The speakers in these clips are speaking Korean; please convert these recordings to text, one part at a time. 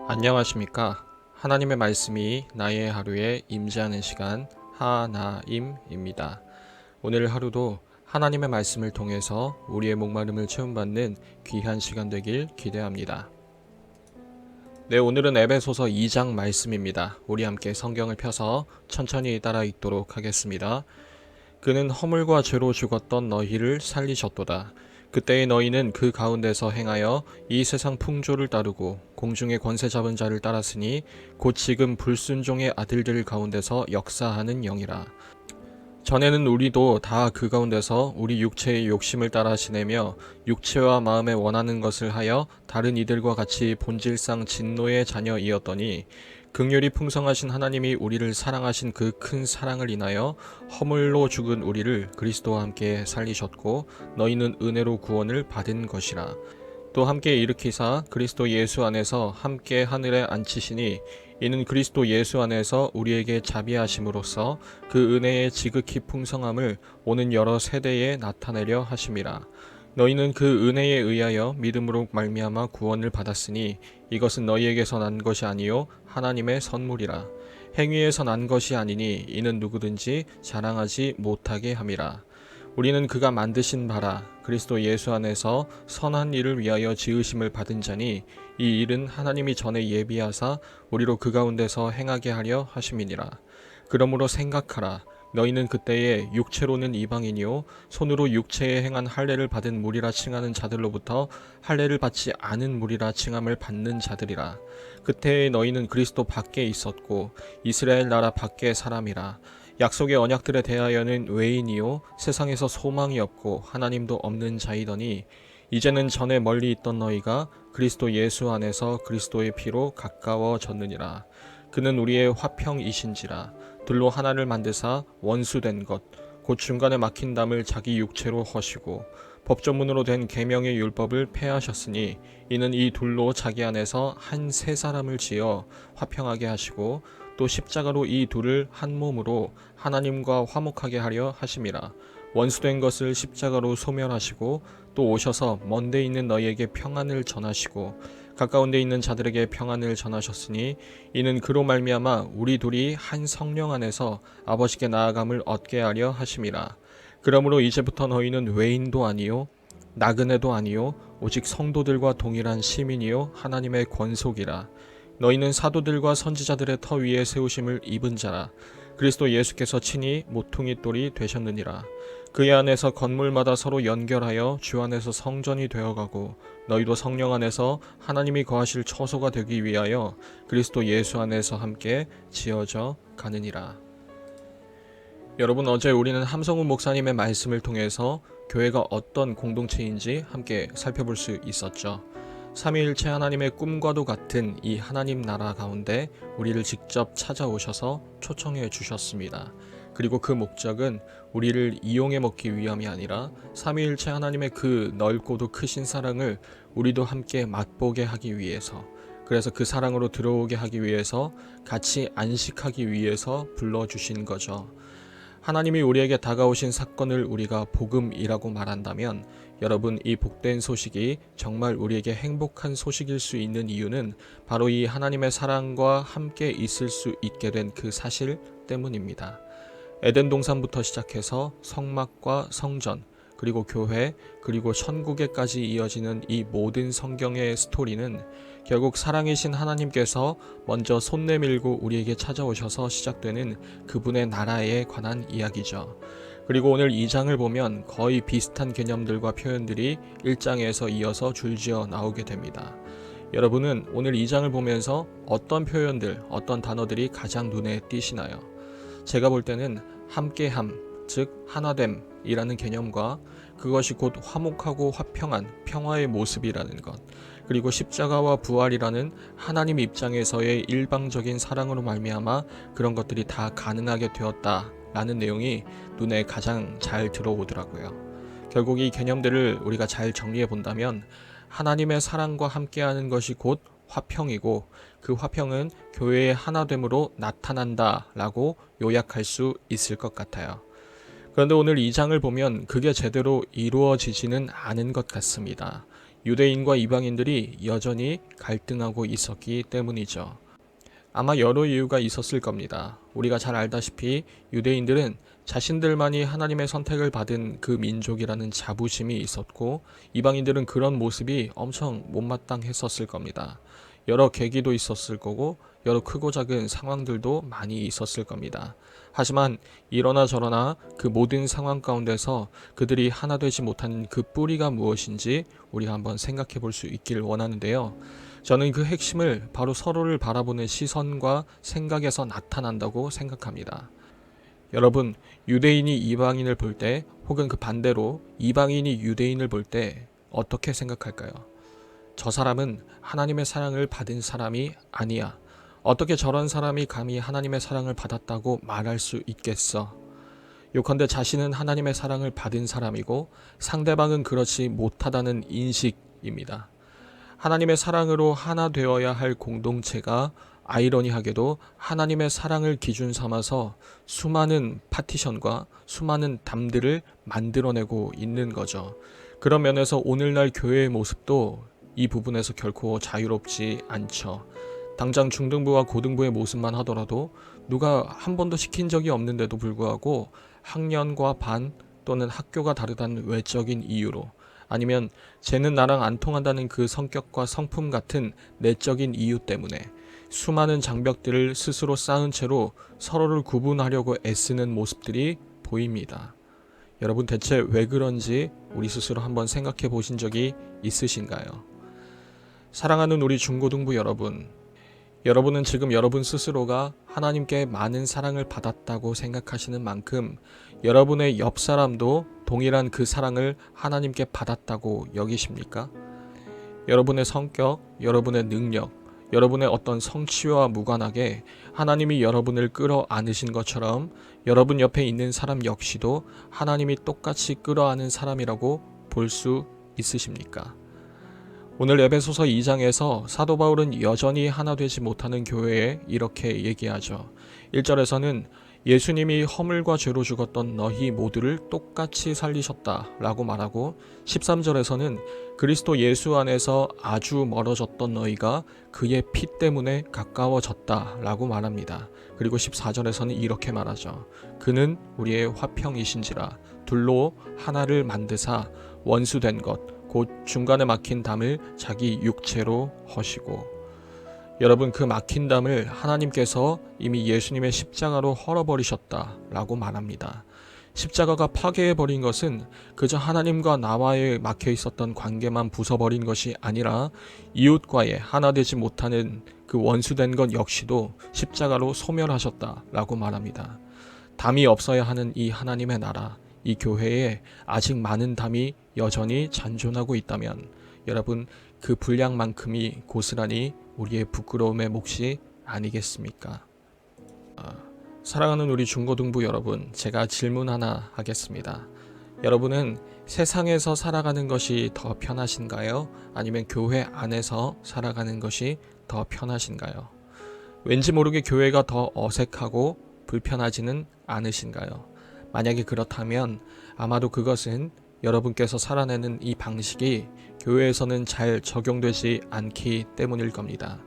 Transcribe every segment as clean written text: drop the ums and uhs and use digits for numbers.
안녕하십니까. 하나님의 말씀이 나의 하루에 임재하는 시간 하나임입니다. 오늘 하루도 하나님의 말씀을 통해서 우리의 목마름을 채움받는 귀한 시간 되길 기대합니다. 네, 오늘은 에베소서 2장 말씀입니다. 우리 함께 성경을 펴서 천천히 따라 읽도록 하겠습니다. 그는 허물과 죄로 죽었던 너희를 살리셨도다. 그때의 너희는 그 가운데서 행하여 이 세상 풍조를 따르고 공중의 권세 잡은 자를 따랐으니 곧 지금 불순종의 아들들 가운데서 역사하는 영이라. 전에는 우리도 다 그 가운데서 우리 육체의 욕심을 따라 지내며 육체와 마음에 원하는 것을 하여 다른 이들과 같이 본질상 진노의 자녀이었더니 긍휼이 풍성하신 하나님이 우리를 사랑하신 그 큰 사랑을 인하여 허물로 죽은 우리를 그리스도와 함께 살리셨고 너희는 은혜로 구원을 받은 것이라. 또 함께 일으키사 그리스도 예수 안에서 함께 하늘에 앉히시니 이는 그리스도 예수 안에서 우리에게 자비하심으로써 그 은혜의 지극히 풍성함을 오는 여러 세대에 나타내려 하심이라. 너희는 그 은혜에 의하여 믿음으로 말미암아 구원을 받았으니 이것은 너희에게서 난 것이 아니요 하나님의 선물이라. 행위에서 난 것이 아니니 이는 누구든지 자랑하지 못하게 함이라. 우리는 그가 만드신 바라 그리스도 예수 안에서 선한 일을 위하여 지으심을 받은 자니 이 일은 하나님이 전에 예비하사 우리로 그 가운데서 행하게 하려 하심이니라. 그러므로 생각하라. 너희는 그때에 육체로는 이방인이요 손으로 육체에 행한 할례를 받은 무리라 칭하는 자들로부터 할례를 받지 않은 무리라 칭함을 받는 자들이라. 그때에 너희는 그리스도 밖에 있었고 이스라엘 나라 밖의 사람이라. 약속의 언약들에 대하여는 외인이요 세상에서 소망이 없고 하나님도 없는 자이더니 이제는 전에 멀리 있던 너희가 그리스도 예수 안에서 그리스도의 피로 가까워졌느니라. 그는 우리의 화평이신지라. 들로 하나를 만드사 원수된 것 곧 중간에 막힌 담을 자기 육체로 허시고 법조문으로 된 계명의 율법을 폐하셨으니 이는 이 둘로 자기 안에서 한 세 사람을 지어 화평하게 하시고 또 십자가로 이 둘을 한 몸으로 하나님과 화목하게 하려 하심이라. 원수된 것을 십자가로 소멸하시고 또 오셔서 먼데 있는 너희에게 평안을 전하시고 가까운 데 있는 자들에게 평안을 전하셨으니 이는 그로 말미암아 우리 둘이 한 성령 안에서 아버지께 나아감을 얻게 하려 하심이라. 그러므로 이제부터 너희는 외인도 아니요 나그네도 아니요 오직 성도들과 동일한 시민이요 하나님의 권속이라. 너희는 사도들과 선지자들의 터 위에 세우심을 입은 자라. 그리스도 예수께서 친히 모퉁이 돌이 되셨느니라. 그의 안에서 건물마다 서로 연결하여 주 안에서 성전이 되어가고 너희도 성령 안에서 하나님이 거하실 처소가 되기 위하여 그리스도 예수 안에서 함께 지어져 가느니라. 여러분, 어제 우리는 함성훈 목사님의 말씀을 통해서 교회가 어떤 공동체인지 함께 살펴볼 수 있었죠. 삼위일체 하나님의 꿈과도 같은 이 하나님 나라 가운데 우리를 직접 찾아오셔서 초청해 주셨습니다. 그리고 그 목적은 우리를 이용해 먹기 위함이 아니라 삼위일체 하나님의 그 넓고도 크신 사랑을 우리도 함께 맛보게 하기 위해서, 그래서 그 사랑으로 들어오게 하기 위해서 같이 안식하기 위해서 불러주신 거죠. 하나님이 우리에게 다가오신 사건을 우리가 복음이라고 말한다면 여러분, 이 복된 소식이 정말 우리에게 행복한 소식일 수 있는 이유는 바로 이 하나님의 사랑과 함께 있을 수 있게 된 그 사실 때문입니다. 에덴 동산부터 시작해서 성막과 성전, 그리고 교회, 그리고 천국에까지 이어지는 이 모든 성경의 스토리는 결국 사랑이신 하나님께서 먼저 손 내밀고 우리에게 찾아오셔서 시작되는 그분의 나라에 관한 이야기죠. 그리고 오늘 2장을 보면 거의 비슷한 개념들과 표현들이 1장에서 이어서 줄지어 나오게 됩니다. 여러분은 오늘 2장을 보면서 어떤 표현들, 어떤 단어들이 가장 눈에 띄시나요? 제가 볼 때는 함께함, 즉 하나됨이라는 개념과 그것이 곧 화목하고 화평한 평화의 모습이라는 것, 그리고 십자가와 부활이라는 하나님 입장에서의 일방적인 사랑으로 말미암아 그런 것들이 다 가능하게 되었다라는 내용이 눈에 가장 잘 들어오더라고요. 결국 이 개념들을 우리가 잘 정리해 본다면 하나님의 사랑과 함께하는 것이 곧 화평이고 그 화평은 교회의 하나됨으로 나타난다라고 요약할 수 있을 것 같아요. 그런데 오늘 2장을 보면 그게 제대로 이루어지지는 않은 것 같습니다. 유대인과 이방인들이 여전히 갈등하고 있었기 때문이죠. 아마 여러 이유가 있었을 겁니다. 우리가 잘 알다시피 유대인들은 자신들만이 하나님의 선택을 받은 그 민족이라는 자부심이 있었고, 이방인들은 그런 모습이 엄청 못마땅했었을 겁니다. 여러 계기도 있었을 거고 여러 크고 작은 상황들도 많이 있었을 겁니다. 하지만 이러나 저러나 그 모든 상황 가운데서 그들이 하나 되지 못하는 그 뿌리가 무엇인지 우리가 한번 생각해 볼 수 있길 원하는데요. 저는 그 핵심을 바로 서로를 바라보는 시선과 생각에서 나타난다고 생각합니다. 여러분, 유대인이 이방인을 볼 때, 혹은 그 반대로 이방인이 유대인을 볼 때 어떻게 생각할까요? 저 사람은 하나님의 사랑을 받은 사람이 아니야. 어떻게 저런 사람이 감히 하나님의 사랑을 받았다고 말할 수 있겠어? 요컨대 자신은 하나님의 사랑을 받은 사람이고 상대방은 그렇지 못하다는 인식입니다. 하나님의 사랑으로 하나 되어야 할 공동체가 아이러니하게도 하나님의 사랑을 기준 삼아서 수많은 파티션과 수많은 담들을 만들어내고 있는 거죠. 그런 면에서 오늘날 교회의 모습도 이 부분에서 결코 자유롭지 않죠. 당장 중등부와 고등부의 모습만 하더라도 누가 한 번도 시킨 적이 없는데도 불구하고 학년과 반 또는 학교가 다르다는 외적인 이유로, 아니면 쟤는 나랑 안 통한다는 그 성격과 성품 같은 내적인 이유 때문에 수많은 장벽들을 스스로 쌓은 채로 서로를 구분하려고 애쓰는 모습들이 보입니다. 여러분, 대체 왜 그런지 우리 스스로 한번 생각해 보신 적이 있으신가요? 사랑하는 우리 중고등부 여러분, 여러분은 지금 여러분 스스로가 하나님께 많은 사랑을 받았다고 생각하시는 만큼 여러분의 옆 사람도 동일한 그 사랑을 하나님께 받았다고 여기십니까? 여러분의 성격, 여러분의 능력, 여러분의 어떤 성취와 무관하게 하나님이 여러분을 끌어안으신 것처럼 여러분 옆에 있는 사람 역시도 하나님이 똑같이 끌어안은 사람이라고 볼 수 있으십니까? 오늘 에베소서 2장에서 사도 바울은 여전히 하나 되지 못하는 교회에 이렇게 얘기하죠. 1절에서는 예수님이 허물과 죄로 죽었던 너희 모두를 똑같이 살리셨다 라고 말하고, 13절에서는 그리스도 예수 안에서 아주 멀어졌던 너희가 그의 피 때문에 가까워졌다 라고 말합니다. 그리고 14절에서는 이렇게 말하죠. 그는 우리의 화평이신지라 둘로 하나를 만드사 원수된 것 곧 중간에 막힌 담을 자기 육체로 허시고. 여러분, 그 막힌 담을 하나님께서 이미 예수님의 십자가로 헐어버리셨다 라고 말합니다. 십자가가 파괴해버린 것은 그저 하나님과 나와의 막혀 있었던 관계만 부숴버린 것이 아니라 이웃과의 하나 되지 못하는 그 원수된 것 역시도 십자가로 소멸하셨다 라고 말합니다. 담이 없어야 하는 이 하나님의 나라, 이 교회에 아직 많은 담이 여전히 잔존하고 있다면 여러분, 그 분량만큼이 고스란히 우리의 부끄러움의 몫이 아니겠습니까? 사랑하는 우리 중고등부 여러분, 제가 질문 하나 하겠습니다. 여러분은 세상에서 살아가는 것이 더 편하신가요? 아니면 교회 안에서 살아가는 것이 더 편하신가요? 왠지 모르게 교회가 더 어색하고 불편하지는 않으신가요? 만약에 그렇다면 아마도 그것은 여러분께서 살아내는 이 방식이 교회에서는 잘 적용되지 않기 때문일 겁니다.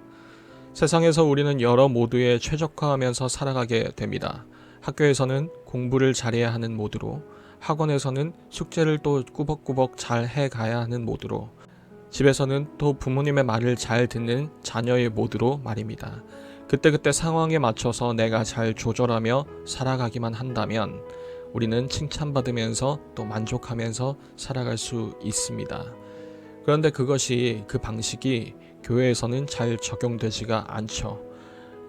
세상에서 우리는 여러 모드에 최적화하면서 살아가게 됩니다. 학교에서는 공부를 잘해야 하는 모드로, 학원에서는 숙제를 또 꾸벅꾸벅 잘 해가야 하는 모드로, 집에서는 또 부모님의 말을 잘 듣는 자녀의 모드로 말입니다. 그때그때 상황에 맞춰서 내가 잘 조절하며 살아가기만 한다면 우리는 칭찬받으면서 또 만족하면서 살아갈 수 있습니다. 그런데 그 방식이 교회에서는 잘 적용되지가 않죠.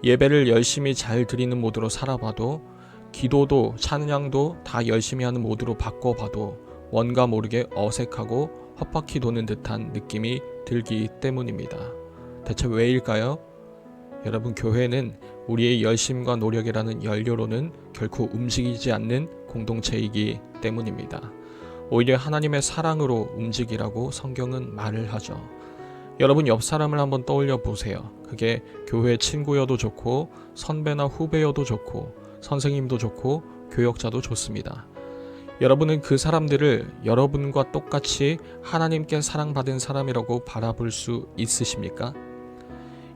예배를 열심히 잘 드리는 모드로 살아봐도, 기도도 찬양도 다 열심히 하는 모드로 바꿔봐도 뭔가 모르게 어색하고 헛바퀴 도는 듯한 느낌이 들기 때문입니다. 대체 왜일까요? 여러분, 교회는 우리의 열심과 노력이라는 연료로는 결코 움직이지 않는 공동체이기 때문입니다. 오히려 하나님의 사랑으로 움직이라고 성경은 말을 하죠. 여러분, 옆 사람을 한번 떠올려 보세요. 그게 교회 친구여도 좋고 선배나 후배여도 좋고 선생님도 좋고 교역자도 좋습니다. 여러분은 그 사람들을 여러분과 똑같이 하나님께 사랑받은 사람이라고 바라볼 수 있으십니까?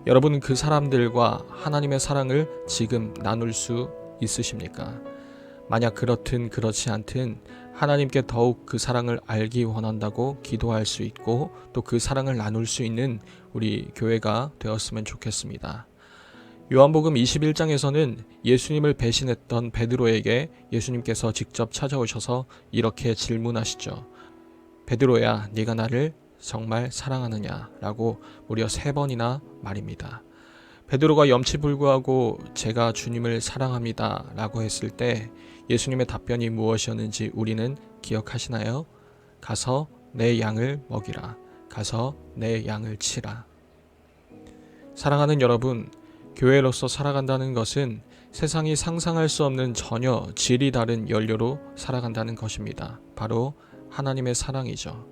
여러분은 그 사람들과 하나님의 사랑을 지금 나눌 수 있으십니까? 만약 그렇든 그렇지 않든 하나님께 더욱 그 사랑을 알기 원한다고 기도할 수 있고 또 그 사랑을 나눌 수 있는 우리 교회가 되었으면 좋겠습니다. 요한복음 21장에서는 예수님을 배신했던 베드로에게 예수님께서 직접 찾아오셔서 이렇게 질문하시죠. 베드로야, 네가 나를 정말 사랑하느냐? 라고 무려 3번이나 말입니다. 베드로가 염치불구하고 제가 주님을 사랑합니다 라고 했을 때 예수님의 답변이 무엇이었는지 우리는 기억하시나요? 가서 내 양을 먹이라. 가서 내 양을 치라. 사랑하는 여러분, 교회로서 살아간다는 것은 세상이 상상할 수 없는 전혀 질이 다른 연료로 살아간다는 것입니다. 바로 하나님의 사랑이죠.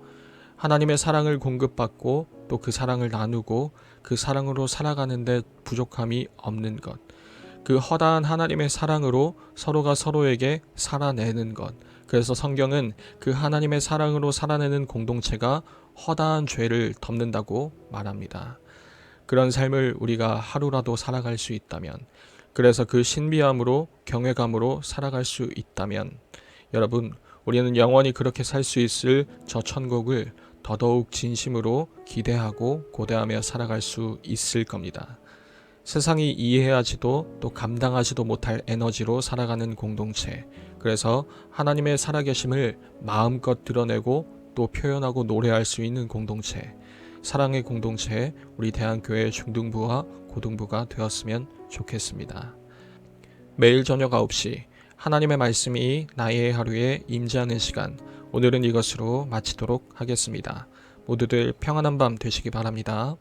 하나님의 사랑을 공급받고 또 그 사랑을 나누고 그 사랑으로 살아가는데 부족함이 없는 것. 그 허다한 하나님의 사랑으로 서로가 서로에게 살아내는 것. 그래서 성경은 그 하나님의 사랑으로 살아내는 공동체가 허다한 죄를 덮는다고 말합니다. 그런 삶을 우리가 하루라도 살아갈 수 있다면, 그래서 그 신비함으로 경외감으로 살아갈 수 있다면, 여러분, 우리는 영원히 그렇게 살 수 있을 저 천국을 더더욱 진심으로 기대하고 고대하며 살아갈 수 있을 겁니다. 세상이 이해하지도 또 감당하지도 못할 에너지로 살아가는 공동체, 그래서 하나님의 살아계심을 마음껏 드러내고 또 표현하고 노래할 수 있는 공동체, 사랑의 공동체, 우리 대한교회 중등부와 고등부가 되었으면 좋겠습니다. 매일 저녁 9시 하나님의 말씀이 나의 하루에 임재하는 시간, 오늘은 이것으로 마치도록 하겠습니다. 모두들 평안한 밤 되시기 바랍니다.